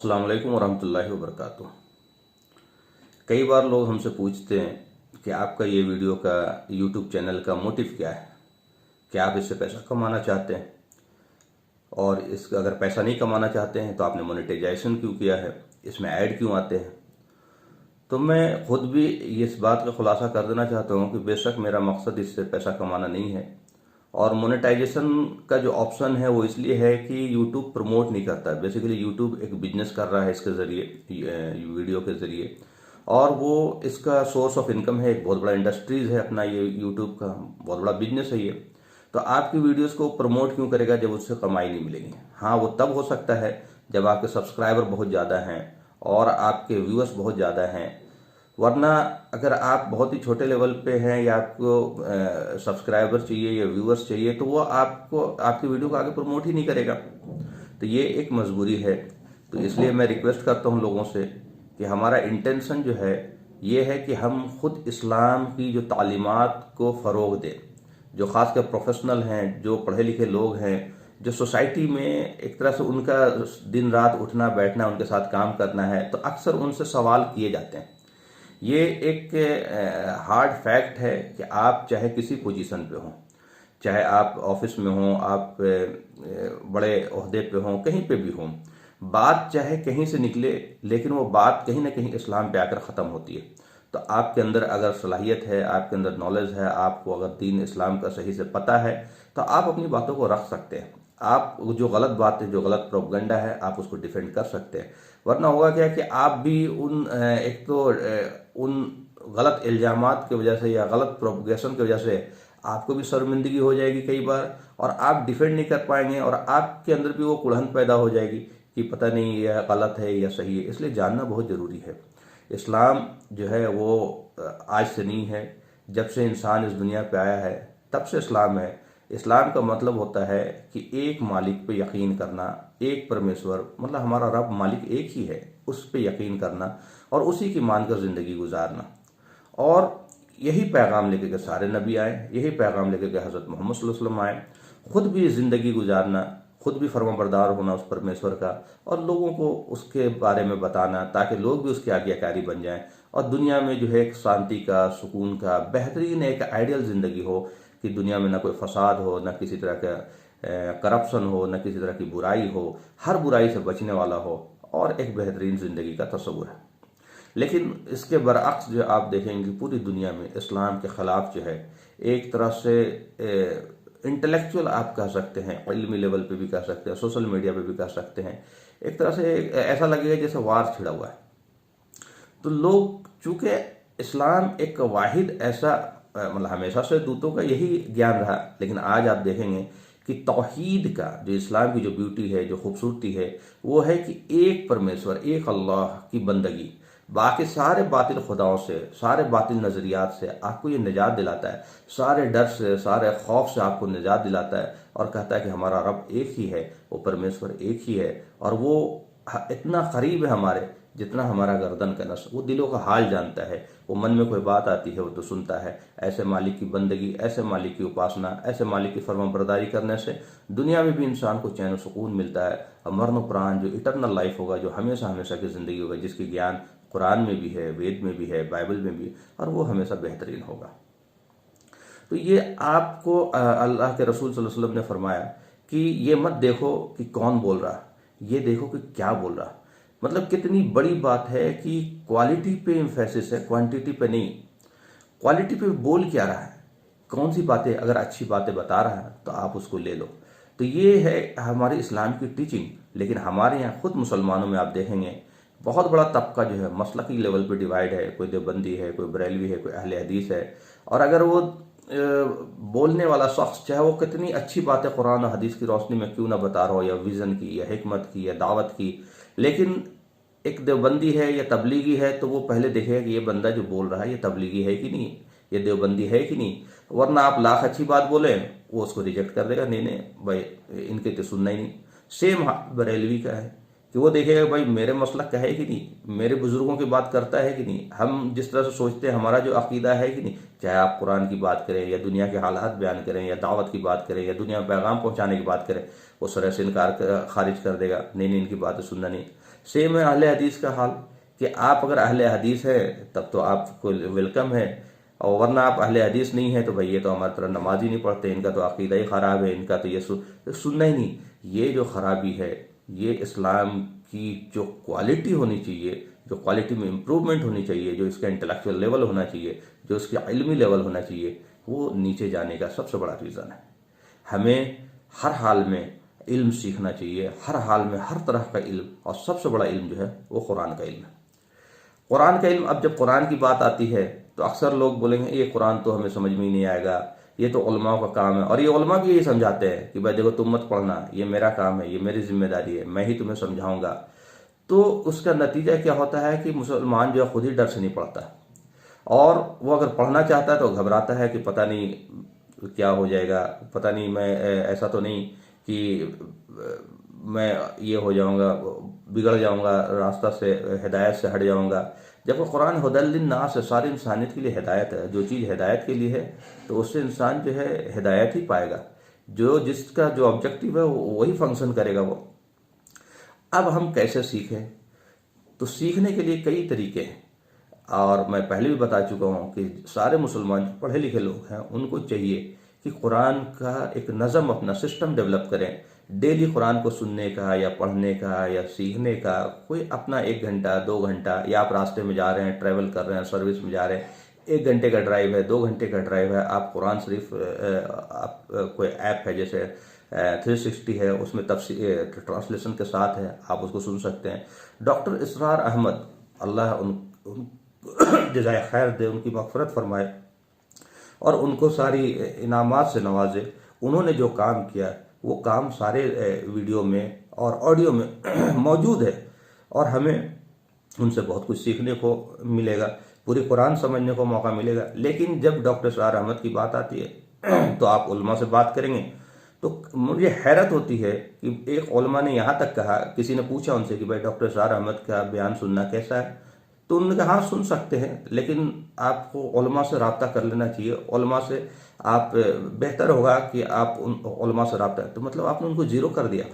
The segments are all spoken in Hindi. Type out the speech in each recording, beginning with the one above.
अस्सलाम वालेकुम वरहमतुल्लाहि वबरकातुह। कई बार लोग हमसे पूछते हैं कि आपका ये वीडियो का यूट्यूब चैनल का मोटिव क्या है, क्या आप इससे पैसा कमाना चाहते हैं, और इसका अगर पैसा नहीं कमाना चाहते हैं तो आपने मोनेटाइजेशन क्यों किया है, इसमें ऐड क्यों आते हैं। तो मैं खुद भी इस बात का खुलासा कर देना चाहता हूँ कि बेशक मेरा मकसद इससे पैसा कमाना नहीं है, और मोनेटाइजेशन का जो ऑप्शन है वो इसलिए है कि यूट्यूब प्रमोट नहीं करता है। बेसिकली यूट्यूब एक बिजनेस कर रहा है इसके ज़रिए, वीडियो के ज़रिए, और वो इसका सोर्स ऑफ इनकम है, एक बहुत बड़ा इंडस्ट्रीज़ है अपना, ये यूट्यूब का बहुत बड़ा बिजनेस है ये। तो आपकी वीडियोस को प्रमोट क्यों करेगा जब उससे कमाई नहीं मिलेगी। हाँ, वो तब हो सकता है जब आपके सब्सक्राइबर बहुत ज़्यादा हैं और आपके व्यूअर्स बहुत ज़्यादा हैं, वरना अगर आप बहुत ही छोटे लेवल पे हैं या आपको सब्सक्राइबर चाहिए या व्यूअर्स चाहिए तो वो आपको आपकी वीडियो को आगे प्रमोट ही नहीं करेगा। तो ये एक मजबूरी है। तो इसलिए मैं रिक्वेस्ट करता हूँ लोगों से कि हमारा इंटेंशन जो है ये है कि हम खुद इस्लाम की जो तालीमात को फ़रोग दें। जो ख़ासकर प्रोफेशनल हैं, जो पढ़े लिखे लोग हैं, जो सोसाइटी में एक तरह से उनका दिन रात उठना बैठना, उनके साथ काम करना है, तो अक्सर उनसे सवाल किए जाते हैं। ये एक हार्ड फैक्ट है कि आप चाहे किसी पोजीशन पे हों, चाहे आप ऑफिस में हों, आप बड़े ओहदे पे हों, कहीं पे भी हों, बात चाहे कहीं से निकले लेकिन वो बात कहीं ना कहीं इस्लाम पे आकर ख़त्म होती है। तो आपके अंदर अगर सलाहियत है, आपके अंदर नॉलेज है, आपको अगर दीन इस्लाम का सही से पता है, तो आप अपनी बातों को रख सकते हैं। आप जो गलत बात है, जो गलत प्रोपगंडा है, आप उसको डिफेंड कर सकते हैं। वरना होगा क्या कि आप भी एक तो उन गलत इल्जामात की वजह से या गलत प्रोपगेशन की वजह से आपको भी शर्मिंदगी हो जाएगी कई बार, और आप डिफेंड नहीं कर पाएंगे, और आपके अंदर भी वो कुड़न पैदा हो जाएगी कि पता नहीं यह गलत है या सही है। इसलिए जानना बहुत ज़रूरी है। इस्लाम जो है वो आज से नहीं है, जब से इंसान इस दुनिया पे आया है तब से इस्लाम है। इस्लाम का मतलब होता है कि एक मालिक पे यकीन करना, एक परमेश्वर, मतलब हमारा रब मालिक एक ही है, उस पे यकीन करना और उसी की मानकर ज़िंदगी गुजारना। और यही पैगाम लेके के सारे नबी आए, यही पैगाम लेके के हज़रत मोहम्मद सल्लल्लाहु अलैहि वसल्लम आए। खुद भी ज़िंदगी गुजारना, खुद भी फर्माबरदार होना उस परमेश्वर का, और लोगों को उसके बारे में बताना ताकि लोग भी उसके आज्ञाकारी बन जाएं, और दुनिया में जो है एक शांति का, सुकून का, बेहतरीन एक आइडियल ज़िंदगी हो कि दुनिया में ना कोई फसाद हो, ना किसी तरह का करप्शन हो, ना किसी तरह की बुराई हो, हर बुराई से बचने वाला हो, और एक बेहतरीन ज़िंदगी का तस्वुर है। लेकिन इसके बरअक्स जो आप देखेंगे पूरी दुनिया में इस्लाम के ख़िलाफ़ जो है, एक तरह से इंटेलेक्चुअल आप कह सकते हैं, इल्मी लेवल पे भी कह सकते हैं, सोशल मीडिया पे भी कह सकते हैं, एक तरह से ऐसा लगेगा जैसे वार छिड़ा हुआ है। तो लोग, चूंकि इस्लाम एक वाहिद ऐसा मतलब हमेशा से दूतों का यही ज्ञान रहा, लेकिन आज आप देखेंगे कि तौहीद का जो इस्लाम की जो ब्यूटी है, जो खूबसूरती है, वो है कि एक परमेश्वर, एक अल्लाह की बंदगी बाकी सारे बातिल खुदाओं से, सारे बातिल नज़रियात से आपको ये निजात दिलाता है, सारे डर से, सारे खौफ से आपको निजात दिलाता है, और कहता है कि हमारा रब एक ही है, वो परमेश्वर एक ही है, और वो इतना करीब है हमारे जितना हमारा गर्दन का नस। वो दिलों का हाल जानता है, वो मन में कोई बात आती है वो तो सुनता है। ऐसे मालिक की बंदगी, ऐसे मालिक की उपासना, ऐसे मालिक की फरमाबरदारी करने से दुनिया में भी इंसान को चैन और सुकून मिलता है, और मरण उपरांत जो इटरनल लाइफ होगा, जो हमेशा हमेशा की ज़िंदगी होगा, जिसकी ज्ञान कुरान में भी है, वेद में भी है, बाइबल में भी, और वो हमेशा बेहतरीन होगा। तो ये आपको अल्लाह के रसूल सल्लल्लाहु अलैहि वसल्लम ने फरमाया कि ये मत देखो कि कौन बोल रहा, ये देखो कि क्या बोल रहा। मतलब कितनी बड़ी बात है कि क्वालिटी पे इम्फेसिस है, क्वांटिटी पे नहीं। क्वालिटी पे बोल क्या रहा है, कौन सी बातें, अगर अच्छी बातें बता रहा है तो आप उसको ले लो। तो ये है हमारे इस्लाम की टीचिंग। लेकिन हमारे यहाँ खुद मुसलमानों में आप देखेंगे बहुत बड़ा तबका जो है मसलकी लेवल पे डिवाइड है। कोई देवबंदी है, कोई बरेलवी है, कोई अहले हदीस है, और अगर वो बोलने वाला शख्स चाहे वो कितनी अच्छी बातें कुरान और हदीस की रोशनी में क्यों ना बता रहा हो, या विज़न की, या हिकमत की, या दावत की, लेकिन एक देवबंदी है या तबलीगी है तो वो पहले देखेगा कि ये बंदा जो बोल रहा है ये तबलीगी है कि नहीं, ये देवबंदी है कि नहीं। वरना आप लाख अच्छी बात बोले, वो उसको रिजेक्ट कर देगा, नहीं नहीं भाई इनके तो सुनना ही नहीं। सेम बरेलवी का है कि वो देखेगा भाई मेरे मसलक का है कि नहीं, मेरे बुजुर्गों की बात करता है कि नहीं, हम जिस तरह से सोचते हैं हमारा जो अकीदा है कि नहीं। चाहे आप कुरान की बात करें, या दुनिया के हालात बयान करें, या दावत की बात करें, या दुनिया में पैगाम पहुंचाने की बात करें, वो सर से इनकार खारिज कर देगा, नहीं नहीं इनकी बातें सुनना नहीं। सेम है अहले हदीस का हाल कि आप अगर अहले हदीस है तब तो आपको वेलकम है, और वरना आप अहले हदीस नहीं है तो भाई ये तो हमारी तरह नमाज ही नहीं पढ़ते, इनका तो अकीदा ही ख़राब है, इनका तो ये सुनना ही नहीं। ये जो ख़राबी है ये इस्लाम की जो क्वालिटी होनी चाहिए, जो क्वालिटी में इम्प्रूवमेंट होनी चाहिए, जो इसका इंटेलेक्चुअल लेवल होना चाहिए, जो इसका इल्मी लेवल होना चाहिए, वो नीचे जाने का सबसे बड़ा रीज़न है। हमें हर हाल में इल्म सीखना चाहिए, हर हाल में हर तरह का इल्म, और सबसे बड़ा इल्म जो है वो कुरान का इल्म है। कुरान का इल्म, अब जब कुरान की बात आती है तो अक्सर लोग बोलेंगे ये कुरान तो हमें समझ में ही नहीं आएगा, ये तो उलमाओं का काम है, और ये उलमा भी यही समझाते हैं कि भाई देखो तुम मत पढ़ना, ये मेरा काम है, ये मेरी जिम्मेदारी है, मैं ही तुम्हें समझाऊंगा। तो उसका नतीजा क्या होता है कि मुसलमान जो है खुद ही डर से नहीं पढ़ता, और वो अगर पढ़ना चाहता है तो घबराता है कि पता नहीं क्या हो जाएगा, पता नहीं मैं ऐसा तो नहीं कि मैं ये हो जाऊंगा, बिगड़ जाऊंगा, रास्ता से हिदायत से हट जाऊंगा। जब वो कुरान हुदल लिन्नास है, सारी इंसानियत के लिए हिदायत है, जो चीज़ हिदायत के लिए है तो उससे इंसान जो है हिदायत ही पाएगा, जो जिसका जो ऑब्जेक्टिव है वही फंक्शन करेगा वो। अब हम कैसे सीखें? तो सीखने के लिए कई तरीके हैं, और मैं पहले भी बता चुका हूँ कि सारे मुसलमान जो पढ़े लिखे लोग हैं उनको चाहिए कि कुरान का एक नज़म, अपना सिस्टम डेवलप करें। डेली कुरान को सुनने का या पढ़ने का या सीखने का कोई अपना 1 घंटा 2 घंटा, या आप रास्ते में जा रहे हैं, ट्रैवल कर रहे हैं, सर्विस में जा रहे हैं, 1 घंटे का ड्राइव है, 2 घंटे का ड्राइव है, आप कुरान शरीफ, आप कोई ऐप है जैसे 360 है, उसमें ट्रांसलेशन के साथ है, आप उसको सुन सकते हैं। डॉक्टर इसरार अहमद, अल्लाह उन जज़ाए खैर दे, उनकी मग़फ़िरत फरमाए और उनको सारी इनामात से नवाजे। उन्होंने जो काम किया वो काम सारे वीडियो में और ऑडियो में मौजूद है, और हमें उनसे बहुत कुछ सीखने को मिलेगा, पूरी कुरान समझने को मौका मिलेगा। लेकिन जब डॉक्टर इसरार अहमद की बात आती है तो आप उलमा से बात करेंगे तो मुझे हैरत होती है कि एक उलमा ने यहाँ तक कहा, किसी ने पूछा उनसे कि भाई डॉक्टर इसरार अहमद का बयान सुनना कैसा है, तो उन्होंने कहा हाँ सुन सकते हैं, लेकिन आपको उलमा से रब्ता कर लेना चाहिए, उलमा से आप बेहतर होगा कि आप उन उलमा से रब्ता। तो मतलब आपने उनको जीरो कर दिया,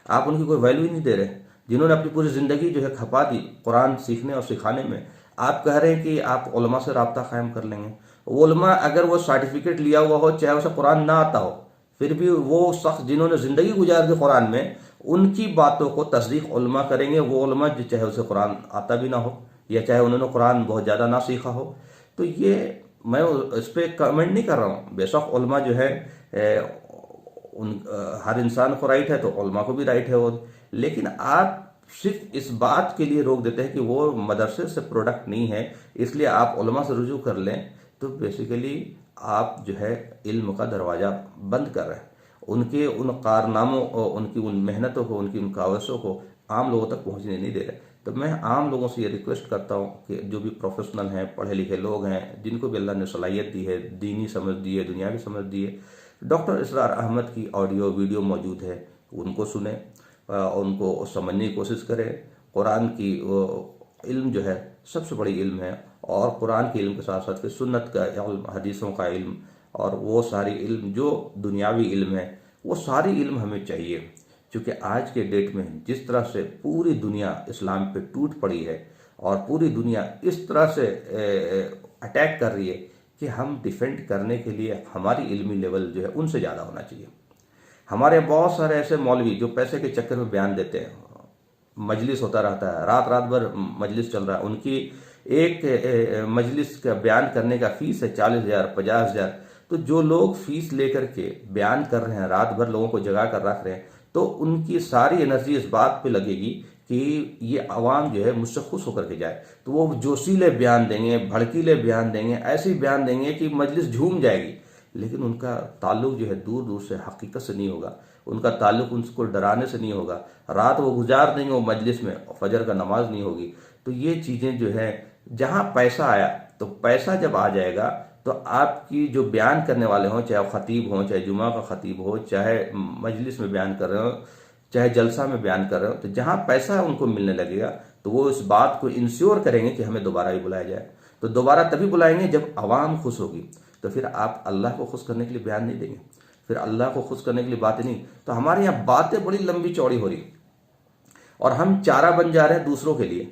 आप उनकी कोई वैल्यू ही नहीं दे रहे, जिन्होंने अपनी पूरी ज़िंदगी जो है खपा दी कुरान सीखने और सिखाने में। आप कह रहे हैं कि आप उलमा से रब्ता कायम कर लेंगे। उलमा अगर वो सर्टिफिकेट लिया हुआ हो, चाहे उसे कुरान ना आता हो, फिर भी वो शख्स जिन्होंने ज़िंदगी गुजार दी कुरान में, उनकी बातों को तस्दीक उलमा करेंगे। वो उलमा जो चाहे उसे कुरान आता भी ना हो, या चाहे उन्होंने कुरान बहुत ज़्यादा ना सीखा हो। तो ये मैं इस पर कमेंट नहीं कर रहा हूँ, बेशक उलमा जो है हर इंसान को राइट है तो उलमा को भी राइट है वो, लेकिन आप सिर्फ इस बात के लिए रोक देते हैं कि वो मदरसे से प्रोडक्ट नहीं है इसलिए आप उलमा से रुजू कर लें, तो बेसिकली आप जो है इल्म का दरवाज़ा बंद कर रहे हैं। उनके उन कारनामों, उनकी उन मेहनतों को, उनकी उन कावसों को आम लोगों तक पहुँचने नहीं दे रहे। तो मैं आम लोगों से ये रिक्वेस्ट करता हूँ कि जो भी प्रोफेशनल हैं, पढ़े लिखे लोग हैं, जिनको भी अल्लाह ने सलाहियत दी है, दीनी समझ दी है, दुनियावी समझ दी है, डॉक्टर इसरार अहमद की ऑडियो वीडियो मौजूद है, उनको सुने, उनको समझने की कोशिश करें। कुरान की इल्म जो है सबसे बड़ी इल्म है, और कुरान के इल्म के साथ साथ फिर सुन्नत का इल्म, हदीसों का इल्म, और वो सारी इल्म जो दुनियावी इल्म है वो सारी इल्म हमें चाहिए। क्योंकि आज के डेट में जिस तरह से पूरी दुनिया इस्लाम पे टूट पड़ी है और पूरी दुनिया इस तरह से अटैक कर रही है कि हम डिफेंड करने के लिए हमारी इल्मी लेवल जो है उनसे ज़्यादा होना चाहिए। हमारे बहुत सारे ऐसे मौलवी जो पैसे के चक्कर में बयान देते हैं, मजलिस होता रहता है, रात रात भर मजलिस चल रहा है, उनकी एक मजलिस का बयान करने का फीस है 40,000 50,000। तो जो लोग फीस लेकर के बयान कर रहे हैं, रात भर लोगों को जगा कर रख रहे हैं, तो उनकी सारी एनर्जी इस बात पे लगेगी कि ये आवाम जो है मुझसे खुश होकर के जाए। तो वो जोशीले बयान देंगे, भड़कीले बयान देंगे, ऐसे बयान देंगे कि मजलिस झूम जाएगी, लेकिन उनका ताल्लुक जो है दूर दूर से हकीकत से नहीं होगा, उनका ताल्लुक उनको डराने से नहीं होगा। रात वो गुजार देंगे वो मजलिस में, फजर का नमाज नहीं होगी। तो ये चीज़ें जो है, जहाँ पैसा आया, तो पैसा जब आ जाएगा तो आपकी जो बयान करने वाले हों, चाहे खतीब हों, चाहे जुमा का खतीब हो, चाहे मजलिस में बयान कर रहे हो, चाहे जलसा में बयान कर रहे हो, तो जहाँ पैसा उनको मिलने लगेगा तो वो इस बात को इंश्योर करेंगे कि हमें दोबारा भी बुलाया जाए। तो दोबारा तभी बुलाएंगे जब आवाम खुश होगी। तो फिर आप अल्लाह को खुश करने के लिए बयान नहीं देंगे, फिर अल्लाह को खुश करने के लिए बातें नहीं। तो हमारे यहाँ बातें बड़ी लंबी चौड़ी हो रही, और हम चारा बन जा रहे हैं दूसरों के लिए।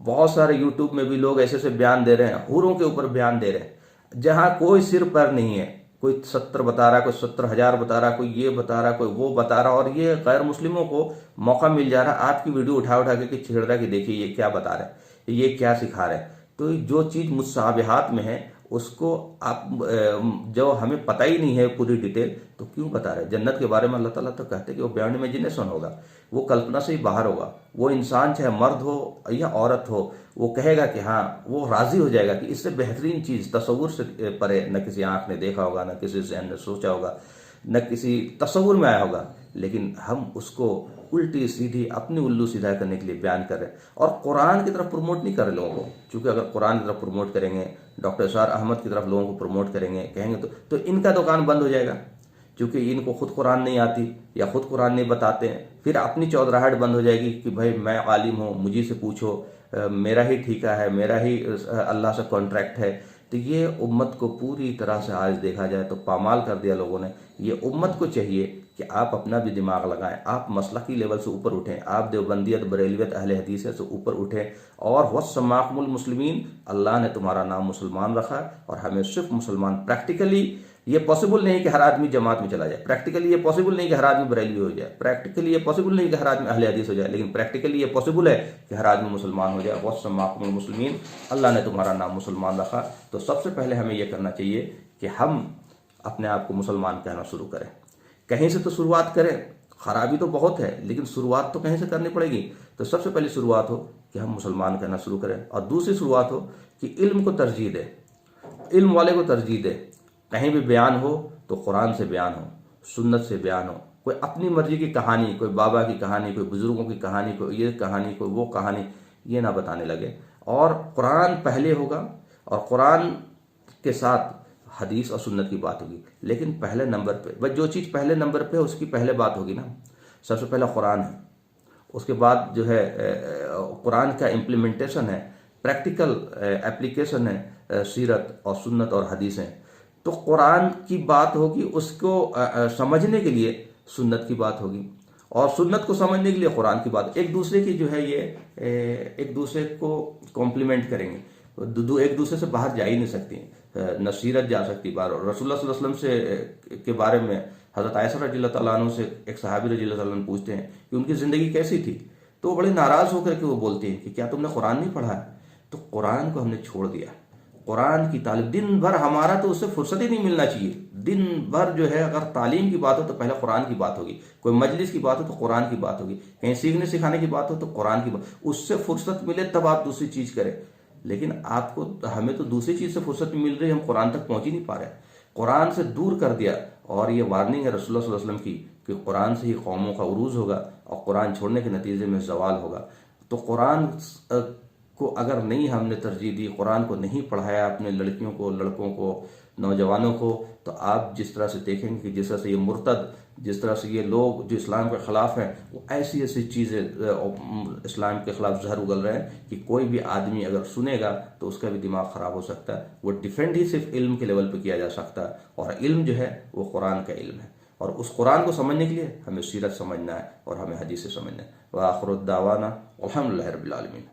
बहुत सारे यूट्यूब में भी लोग ऐसे ऐसे बयान दे रहे हैं, हूरों के ऊपर बयान दे रहे हैं, जहां कोई सिर पर नहीं है। कोई 70 बता रहा, कोई 70,000 बता रहा, कोई ये बता रहा, कोई वो बता रहा, और ये गैर मुस्लिमों को मौका मिल जा रहा है आपकी वीडियो उठा उठा के छेड़ रहा है कि देखिए ये क्या बता रहे हैं, ये क्या सिखा रहे हैं। तो जो चीज़ मुत्साहबिहात में है उसको आप जो हमें पता ही नहीं है पूरी डिटेल, तो क्यों बता रहे हैं। जन्नत के बारे में अल्लाह ताला तो कहते हैं कि वो बियॉन्ड इमेजिनेशन होगा, वो कल्पना से ही बाहर होगा। वो इंसान चाहे मर्द हो या औरत हो, वो कहेगा कि हाँ, वो राजी हो जाएगा कि इससे बेहतरीन चीज़ तसव्वुर से परे न किसी आंख ने देखा होगा, न किसी जहन ने सोचा होगा, न किसी तसव्वुर में आया होगा। लेकिन हम उसको उल्टी सीधी अपनी उल्लू सीधा करने के लिए बयान कर रहे हैं, और कुरान की तरफ प्रमोट नहीं कर रहे लोगों को। क्योंकि अगर कुरान की तरफ प्रमोट करेंगे, डॉक्टर इशरार अहमद की तरफ लोगों को प्रमोट करेंगे, कहेंगे तो इनका दुकान बंद हो जाएगा। क्योंकि इनको खुद कुरान नहीं आती या खुद कुरान नहीं बताते हैं, फिर अपनी चौधराहट बंद हो जाएगी कि भाई मैं आलिम हूँ, मुझे से पूछो, मेरा ही ठीका है, मेरा ही अल्लाह से कॉन्ट्रैक्ट है। तो ये उम्मत को पूरी तरह से आज देखा जाए तो पामाल कर दिया लोगों ने। ये उम्मत को चाहिए कि आप अपना भी दिमाग लगाएं, आप मसलकी लेवल से ऊपर उठें, आप देवबंदियत, बरेलवियत, अहले हदीस से ऊपर उठें, और वस्समाकुमुल मुस्लिमीन, अल्लाह ने तुम्हारा नाम मुसलमान रखा है, और हमें सिर्फ मुसलमान। प्रैक्टिकली ये पॉसिबल नहीं कि हर आदमी जमात में चला जाए, प्रैक्टिकली ये पॉसिबल नहीं कि हर आदमी बरेलवी हो जाए, प्रैक्टिकली ये पॉसिबल नहीं कि हर आदमी अहले हदीस हो जाए, लेकिन प्रैक्टिकली ये पॉसिबल है कि हर आदमी मुसलमान हो जाए। वस्समाकुमुल मुस्लिमीन, अल्लाह ने तुम्हारा नाम मुसलमान रखा। तो सबसे पहले हमें यह करना चाहिए कि हम अपने आप को मुसलमान कहना शुरू करें। कहीं से तो शुरुआत करें, खराबी तो बहुत है लेकिन शुरुआत तो कहीं से करनी पड़ेगी। तो सबसे पहली शुरुआत हो कि हम मुसलमान कहना शुरू करें, और दूसरी शुरुआत हो कि इल्म को तरजीह दे, इल्म वाले को तरजीह दे। कहीं भी बयान हो तो कुरान से बयान हो, सुन्नत से बयान हो। कोई अपनी मर्जी की कहानी, कोई बाबा की कहानी, कोई बुजुर्गों की कहानी, कोई ये कहानी, कोई वो कहानी, ये ना बताने लगे। और कुरान पहले होगा, और कुरान के साथ हदीस और सुन्नत की बात होगी। लेकिन पहले नंबर पे, बस जो चीज़ पहले नंबर पे है उसकी पहले बात होगी ना। सबसे पहला कुरान है, उसके बाद जो है कुरान का इम्प्लीमेंटेशन है, प्रैक्टिकल एप्लीकेशन है, सीरत और सुन्नत और हदीसें। तो कुरान की बात होगी, उसको समझने के लिए सुन्नत की बात होगी, और सुन्नत को समझने के लिए कुरान की बात। एक दूसरे की जो है ये एक दूसरे को कॉम्प्लीमेंट करेंगे, एक दूसरे से बाहर जा ही नहीं सकती। न सीरत जा सकती बाहर। रसूलुल्लाह सल्लल्लाहु अलैहि वसल्लम से के बारे में हज़रत आयशा रज़ियल्लाहु तआला अन्हा से एक सहाबी रज़ियल्लाहु तआला अन्हु पूछते हैं कि उनकी ज़िंदगी कैसी थी, तो वो बड़े नाराज़ होकर के वो बोलते हैं कि क्या तुमने कुरान नहीं पढ़ा है। तो कुरान को हमने छोड़ दिया, कुरान की तालीम दिन भर, हमारा तो उससे फुर्सत ही नहीं मिलना चाहिए। दिन भर जो है अगर तालीम की बात हो तो पहले कुरान की बात होगी, कोई मजलिस की बात हो तो कुरान की बात होगी, कहीं सीखने सिखाने की बात हो तो कुरान की बात। उससे फुर्सत मिले तब आप दूसरी चीज़ करें। लेकिन आपको, हमें तो दूसरी चीज़ से फुर्सत मिल रही है, हम कुरान तक पहुंच ही नहीं पा रहे। कुरान से दूर कर दिया। और ये वार्निंग है रसूलुल्लाह सल्लल्लाहु अलैहि वसल्लम की कि कुरान से ही कौमों का उरूज होगा, और कुरान छोड़ने के नतीजे में जवाल होगा। तो कुरान को अगर नहीं हमने तरजीह दी, कुरान को नहीं पढ़ाया अपने लड़कियों को, लड़कों को, नौजवानों को, तो आप जिस तरह से देखेंगे कि जिस तरह से ये मुर्तद, जिस तरह से ये लोग जो इस्लाम के ख़िलाफ़ हैं, वो ऐसी ऐसी चीज़ें इस्लाम के ख़िलाफ़ जहर उगल रहे हैं कि कोई भी आदमी अगर सुनेगा तो उसका भी दिमाग ख़राब हो सकता है। वो डिफेंड ही सिर्फ इल्म के लेवल पे किया जा सकता है, और इल्म जो है वो कुरान का इल्म है। और उस कुरान को समझने के लिए हमें सीरत समझना है और हमें हदीस से समझना है। व आखिर दावाना अल्हम्दुलिल्लाहि रब्बिल आलमीन।